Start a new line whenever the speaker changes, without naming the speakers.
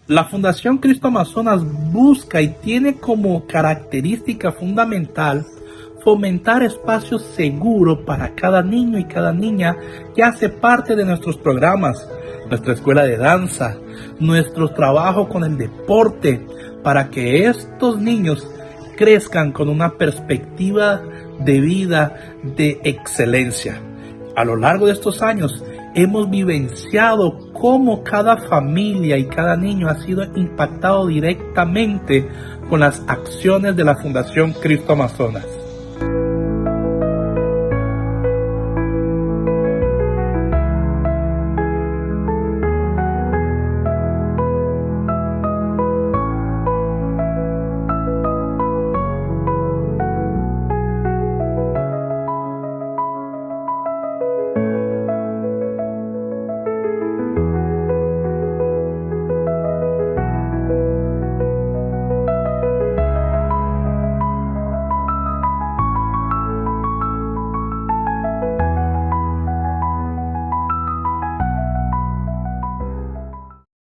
La Fundación Cristo Amazonas busca y tiene como característica fundamental fomentar espacios seguros para cada niño y cada niña que hace parte de nuestros programas, nuestra escuela de danza, nuestro trabajo con el deporte, para que estos niños crezcan con una perspectiva de vida de excelencia. A lo largo de estos años hemos vivenciado cómo cada familia y cada niño ha sido impactado directamente con las acciones de la Fundación Cristo Amazonas.